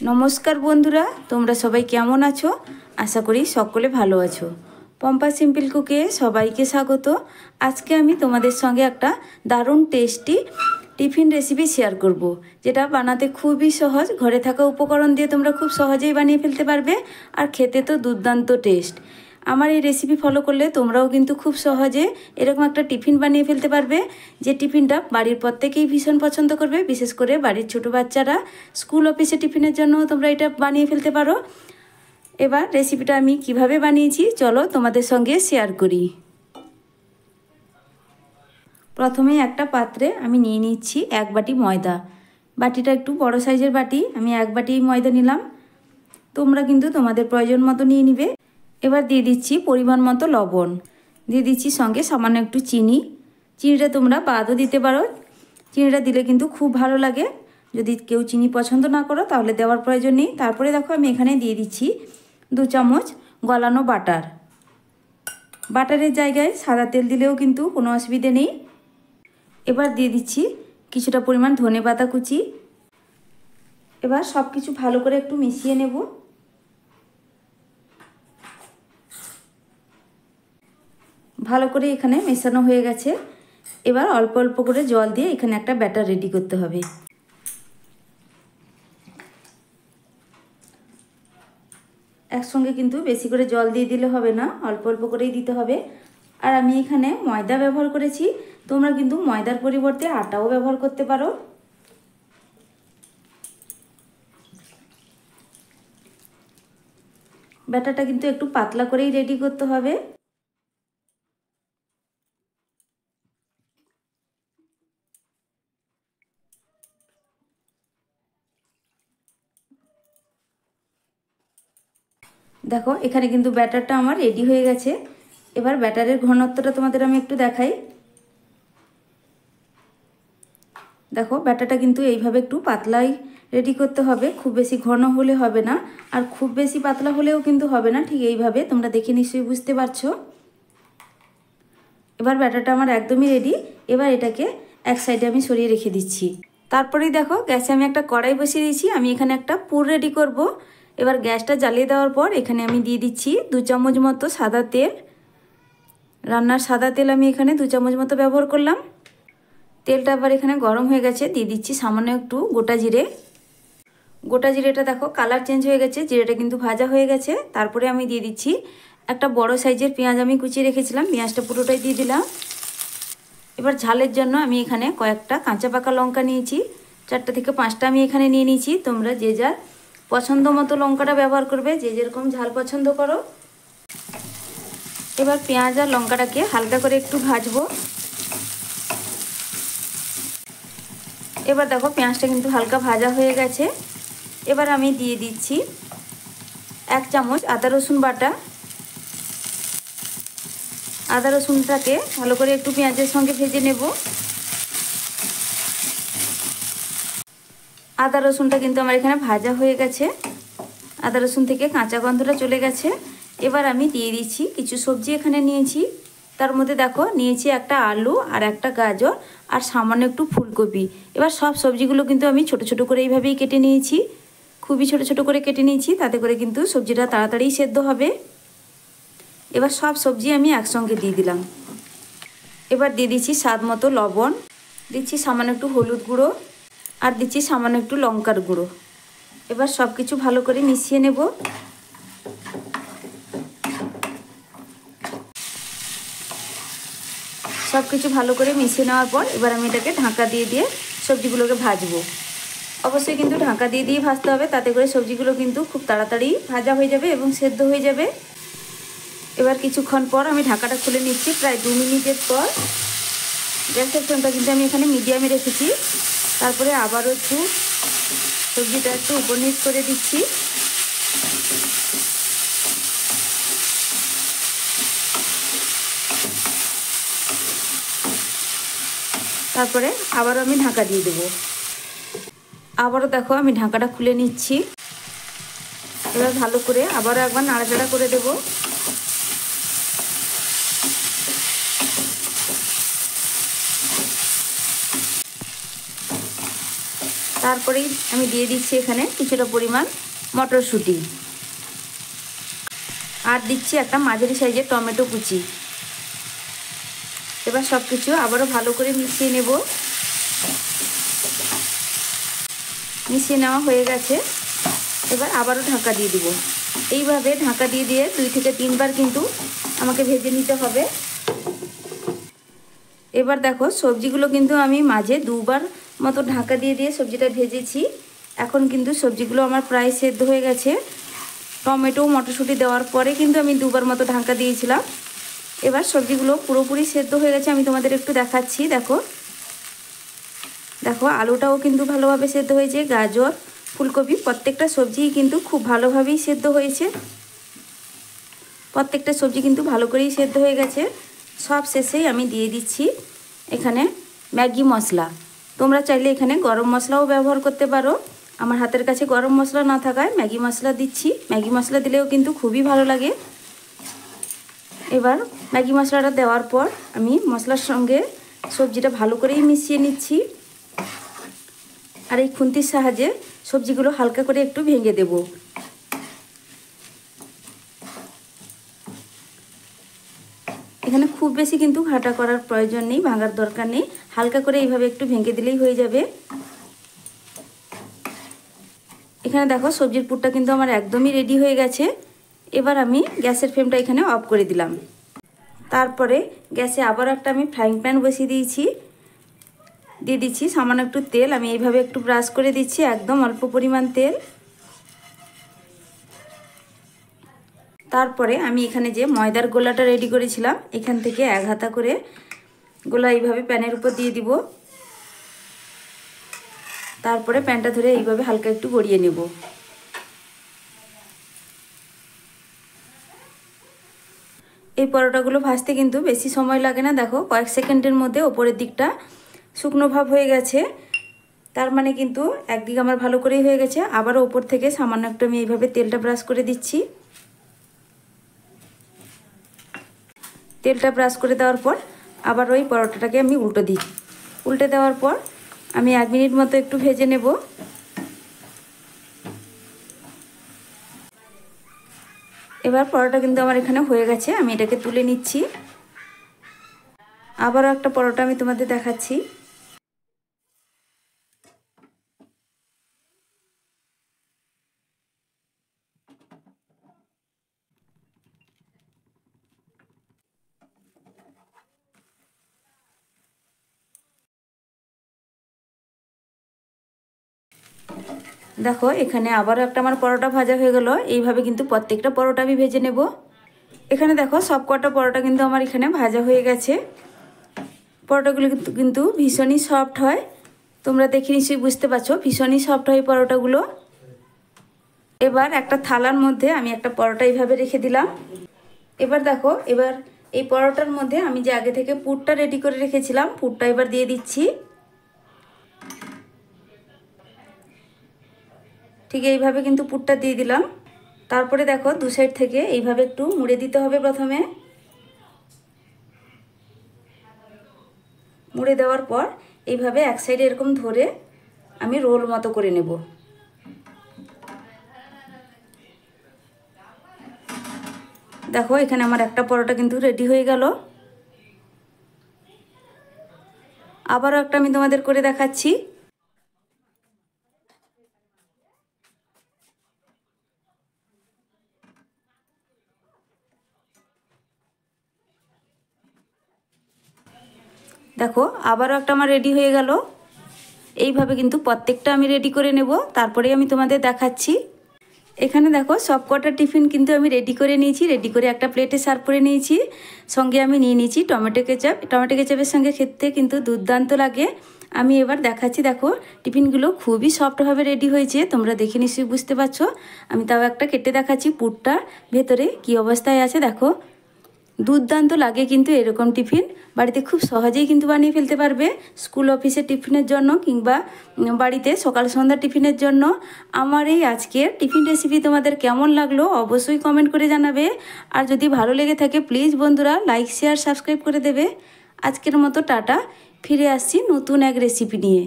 নমস্কার বন্ধুরা, তোমরা সবাই কেমন আছো? আশা করি সকলে ভালো আছো। পম্পা সিম্পল কুকে সবাইকে স্বাগত। আজকে আমি তোমাদের সঙ্গে একটা দারুণ টেস্টি টিফিন রেসিপি শেয়ার করব, যেটা বানাতে খুবই সহজ। ঘরে থাকা উপকরণ দিয়ে তোমরা খুব সহজেই বানিয়ে ফেলতে পারবে, আর খেতে তো দুর্দান্ত টেস্ট। আমার এই রেসিপি ফলো করলে তোমরাও কিন্তু খুব সহজে এরকম একটা টিফিন বানিয়ে ফেলতে পারবে, যে টিফিনটা বাড়ির প্রত্যেকেই ভীষণ পছন্দ করবে। বিশেষ করে বাড়ির ছোট বাচ্চারা স্কুল অফিসে টিফিনের জন্য তোমরা এটা বানিয়ে ফেলতে পারো। এবার রেসিপিটা আমি কিভাবে বানিয়েছি চলো তোমাদের সঙ্গে শেয়ার করি। প্রথমে একটা পাত্রে আমি নিয়ে নিচ্ছি 1 বাটি ময়দা। বাটিটা একটু বড় সাইজের বাটি, আমি 1 বাটি ময়দা নিলাম। তোমরা কিন্তু তোমাদের প্রয়োজন মতো নিয়ে নিবে। এবার দিয়ে দিচ্ছি পরিমাণ মতো লবণ, দিয়ে দিচ্ছি সঙ্গে সামান্য একটু চিনি। চিনিটা তোমরা বাদও দিতে পারো, চিনিটা দিলে কিন্তু খুব ভালো লাগে। যদি কেউ চিনি পছন্দ না করো তাহলে দেওয়ার প্রয়োজন নেই। তারপরে দেখো আমি এখানে দিয়ে দিচ্ছি 2 চামচ গলানো বাটার। বাটারের জায়গায় সাদা তেল দিলেও কিন্তু কোনো অসুবিধে নেই। এবার দিয়ে দিচ্ছি কিছুটা পরিমাণ ধনেপাতা কুচি। এবার সব কিছু ভালো করে একটু মিশিয়ে নেব। ভালো করে এখানে মেশানো হয়ে গেছে। এবার অল্প অল্প করে জল দিয়ে এখানে একটা ব্যাটার রেডি করতে হবে। একসঙ্গে কিন্তু বেশি করে জল দিয়ে দিলে হবে না, অল্প অল্প করেই দিতে হবে। আর আমি এখানে ময়দা ব্যবহার করেছি, তোমরা কিন্তু ময়দার পরিবর্তে আটাও ব্যবহার করতে পারো। ব্যাটারটা কিন্তু একটু পাতলা করেই রেডি করতে হবে। দেখো এখানে কিন্তু ব্যাটারটা আমার রেডি হয়ে গেছে। এবার ব্যাটারের ঘনত্বটা তোমাদের আমি একটু দেখাই। দেখো ব্যাটারটা কিন্তু এইভাবে একটু পাতলাই রেডি করতে হবে, খুব বেশি ঘন হলে হবে না, আর খুব বেশি পাতলা হলেও কিন্তু হবে না। ঠিক এইভাবে তোমরা দেখে নিশ্চয়ই বুঝতে পারছো। এবার ব্যাটারটা আমার একদমই রেডি। এবার এটাকে এক সাইডে আমি সরিয়ে রেখে দিচ্ছি। তারপরেই দেখো গ্যাসে আমি একটা কড়াই বসিয়ে দিয়েছি, আমি এখানে একটা পুর রেডি করব। এবার গ্যাসটা জ্বালিয়ে দেওয়ার পর এখানে আমি দিয়ে দিচ্ছি 2 চামচ মতো সাদা তেল। রান্নার সাদা তেল আমি এখানে 2 চামচ মতো ব্যবহার করলাম। তেলটা আবার এখানে গরম হয়ে গেছে, দিয়ে দিচ্ছি সামান্য একটু গোটা জিরে। গোটা জিরেটা দেখো কালার চেঞ্জ হয়ে গেছে, জিরেটা কিন্তু ভাজা হয়ে গেছে। তারপরে আমি দিয়ে দিচ্ছি একটা বড় সাইজের পেঁয়াজ, আমি কুচিয়ে রেখেছিলাম, পেঁয়াজটা পুরোটাই দিয়ে দিলাম। এবার ঝালের জন্য আমি এখানে কয়েকটা কাঁচা পাকা লঙ্কা নিয়েছি, 4টা থেকে 5টা আমি এখানে নিয়ে নিয়েছি। তোমরা যে যার পছন্দ মতো লঙ্কাটা ব্যবহার করবে, যে যেরকম ঝাল পছন্দ করো। এবার পেঁয়াজ আর লঙ্কাটাকে হালকা করে একটু ভাজবো। এবার দেখো পেঁয়াজটা কিন্তু হালকা ভাজা হয়ে গেছে। এবার আমি দিয়ে দিচ্ছি 1 চামচ আদা রসুন বাটা। আদা রসুনটাকে ভালো করে একটু পেঁয়াজের সঙ্গে ভেজে নেব। আদা রসুনটা কিন্তু আমার এখানে ভাজা হয়ে গেছে, আদা রসুন থেকে কাঁচা গন্ধটা চলে গেছে। এবার আমি দিয়ে দিচ্ছি কিছু সবজি এখানে নিয়েছি। তার মধ্যে দেখো নিয়েছি একটা আলু আর একটা গাজর আর সামান্য একটু ফুলকপি। এবার সব সবজিগুলো কিন্তু আমি ছোট ছোট করে এইভাবেই কেটে নিয়েছি, খুবই ছোট ছোট করে কেটে নিয়েছি, তাতে করে কিন্তু সবজিটা তাড়াতাড়ি সেদ্ধ হবে। এবার সব সবজি আমি একসঙ্গে দিয়ে দিলাম। এবার দিয়ে দিচ্ছি স্বাদ মতো লবণ, দিচ্ছি সামান্য একটু হলুদ গুঁড়ো, আর দিচ্ছি সামান্য একটু লঙ্কার গুঁড়ো। এবার সব কিছু ভালো করে মিশিয়ে নেব। সব কিছু ভালো করে মিশিয়ে নেওয়ার পর এবার আমি এটাকে ঢাকা দিয়ে দিয়ে সবজিগুলোকে ভাজবো। অবশ্যই কিন্তু ঢাকা দিয়ে দিয়ে ভাজতে হবে, তাতে করে সবজিগুলো কিন্তু খুব তাড়াতাড়ি ভাজা হয়ে যাবে এবং সেদ্ধ হয়ে যাবে। এবার কিছুক্ষণ পর আমি ঢাকাটা খুলে নিচ্ছি, প্রায় 2 মিনিটের পর। গ্যাসের ফ্লেমটা কিন্তু আমি এখানে মিডিয়ামে রেখেছি। তারপরে আবারও একটু সবজিটা একটু উপর নিচ করে দিচ্ছি। তারপরে আবারও আমি ঢাকা দিয়ে দেবো। আবারও দেখো আমি ঢাকাটা খুলে নিচ্ছি। এবার ভালো করে আবারও একবার নাড়াচাড়া করে দেবো। তারপরেই আমি দিয়ে দিচ্ছি এখানে কিছুটা পরিমাণ মটরশুঁটি, আর দিচ্ছি একটা মাঝারি সাইজের টমেটো কুচি। এবার সব কিছু আবারও ভালো করে মিশিয়ে নেব। মিশিয়ে নেওয়া হয়ে গেছে। এবার আবারও ঢাকা দিয়ে দিব। এইভাবে ঢাকা দিয়ে দিয়ে 2 থেকে 3 বার কিন্তু আমাকে ভেজে নিতে হবে। এবার দেখো সবজিগুলো কিন্তু আমি মাঝে 2 বার মতো ঢাকা দিয়ে দিয়ে সবজিটা ভেজেছি। এখন কিন্তু সবজিগুলো আমার প্রায় সেদ্ধ হয়ে গেছে। টমেটো মটরশুঁটি দেওয়ার পরে কিন্তু আমি 2 বার মতো ঢাকা দিয়েছিলাম। এবার সবজিগুলো পুরোপুরি সেদ্ধ হয়ে গেছে। আমি তোমাদের একটু দেখাচ্ছি। দেখো দেখো আলুটাও কিন্তু ভালোভাবে সেদ্ধ হয়েছে, গাজর ফুলকপি প্রত্যেকটা সবজিই কিন্তু খুব ভালোভাবেই সেদ্ধ হয়েছে। প্রত্যেকটা সবজি কিন্তু ভালো করেই সেদ্ধ হয়ে গেছে। সব শেষেই আমি দিয়ে দিচ্ছি এখানে ম্যাগি মশলা। তোমরা চাইলে এখানে গরম মশলাও ব্যবহার করতে পারো। আমার হাতের কাছে গরম মশলা না থাকায় ম্যাগি মশলা দিচ্ছি। ম্যাগি মশলা দিলেও কিন্তু খুবই ভালো লাগে। এবার ম্যাগি মশলাটা দেওয়ার পর আমি মশলার সঙ্গে সবজিটা ভালো করেই মিশিয়ে নিচ্ছি। আর এই খুন্তির সাহায্যে সবজিগুলো হালকা করে একটু ভেঙে দেব। এখানে খুব বেশি কিন্তু ঘাটা করার প্রয়োজন নেই, ভাঙার দরকার নেই। হালকা করে এইভাবে একটু ভেঙে দিলেই হয়ে যাবে। এখানে দেখো সবজির পুরটা কিন্তু আমার একদমই রেডি হয়ে গেছে। এবার আমি গ্যাসের ফ্লেমটা এখানে অফ করে দিলাম। তারপরে গ্যাসে আবার একটা আমি ফ্রাইং প্যান বসিয়ে দিয়েছি। দিয়ে দিচ্ছি সামান্য একটু তেল। আমি এইভাবে একটু ব্রাশ করে দিচ্ছি, একদম অল্প পরিমাণ তেল। তারপরে আমি এখানে যে ময়দার গোলাটা রেডি করেছিলাম, এখান থেকে 1 হাতা করে গোলা এইভাবে প্যানের উপর দিয়ে দিব। তারপরে প্যানটা ধরে এইভাবে হালকা একটু গড়িয়ে নেব। এই পরোটাগুলো ভাজতে কিন্তু বেশি সময় লাগে না। দেখো কয়েক সেকেন্ডের মধ্যে ওপরের দিকটা শুকনো ভাব হয়ে গেছে। তার মানে কিন্তু একদিক আমার ভালো করেই হয়ে গেছে। আবারও ওপর থেকে সামান্য একটু আমি এইভাবে তেলটা ব্রাশ করে দিচ্ছি। তেলটা ব্রাশ করে দেওয়ার পর আবার ওই পরোটাটাকে আমি উল্টে দেওয়ার পর আমি 1 মিনিট মতো একটু ভেজে নেব। এবার পরোটা কিন্তু আমার এখানে হয়ে গেছে। আমি এটাকে তুলে নিচ্ছি। আবারও একটা পরোটা আমি তোমাদের দেখাচ্ছি। দেখো এখানে আবারও একটা আমার পরোটা ভাজা হয়ে গেল। এইভাবে কিন্তু প্রত্যেকটা পরোটা আমি ভেজে নেব। এখানে দেখো সব কটা পরোটা কিন্তু আমার এখানে ভাজা হয়ে গেছে। পরোটাগুলো কিন্তু ভীষণই সফট হয়। তোমরা দেখে নিশ্চয়ই বুঝতে পারছো, ভীষণই সফট হয় পরোটাগুলো। এবার একটা থালার মধ্যে আমি একটা পরোটা এইভাবে রেখে দিলাম। এবার দেখো এবার এই পরোটার মধ্যে আমি যে আগে থেকে পুরটা রেডি করে রেখেছিলাম, পুরটা এবার দিয়ে দিচ্ছি। ঠিক এইভাবে কিন্তু পুরটা দিয়ে দিলাম। তারপরে দেখো 2 সাইড থেকে এইভাবে একটু মুড়ে দিতে হবে। প্রথমে মুড়ে দেওয়ার পর এইভাবে এক সাইডে এরকম ধরে আমি রোল মতো করে নেব। দেখো এখানে আমার একটা পরোটা কিন্তু রেডি হয়ে গেল। আবারও একটা আমি তোমাদের করে দেখাচ্ছি। দেখো আবারও একটা আমার রেডি হয়ে গেল। এইভাবে কিন্তু প্রত্যেকটা আমি রেডি করে নেব, তারপরে আমি তোমাদের দেখাচ্ছি। এখানে দেখো সব কটা টিফিন কিন্তু আমি রেডি করে নিয়েছি। রেডি করে একটা প্লেটে সার্ভ করে নিয়েছি। সঙ্গে আমি নিয়ে নিয়েছি টমেটো কেচাপ। টমেটো কেচাপের সঙ্গে খেতে কিন্তু দুর্দান্ত লাগে। আমি এবার দেখাচ্ছি। দেখো টিফিনগুলো খুবই সফটভাবে রেডি হয়েছে। তোমরা দেখে নিশ্চয়ই বুঝতে পারছো। আমি তাও একটা কেটে দেখাচ্ছি পুরটা ভেতরে কি অবস্থায় আছে। দেখো দুর্দান্ত লাগে কিন্তু এরকম টিফিন বাড়িতে খুব সহজেই কিন্তু বানিয়ে ফেলতে পারবে, স্কুল অফিসের টিফিনের জন্য কিংবা বাড়িতে সকাল সন্ধ্যা টিফিনের জন্য। আমার এই আজকের টিফিন রেসিপি তোমাদের কেমন লাগলো অবশ্যই কমেন্ট করে জানাবে। আর যদি ভালো লেগে থাকে প্লিজ বন্ধুরা লাইক শেয়ার সাবস্ক্রাইব করে দেবে। আজকের মতো টাটা, ফিরে আসছি নতুন এক রেসিপি নিয়ে।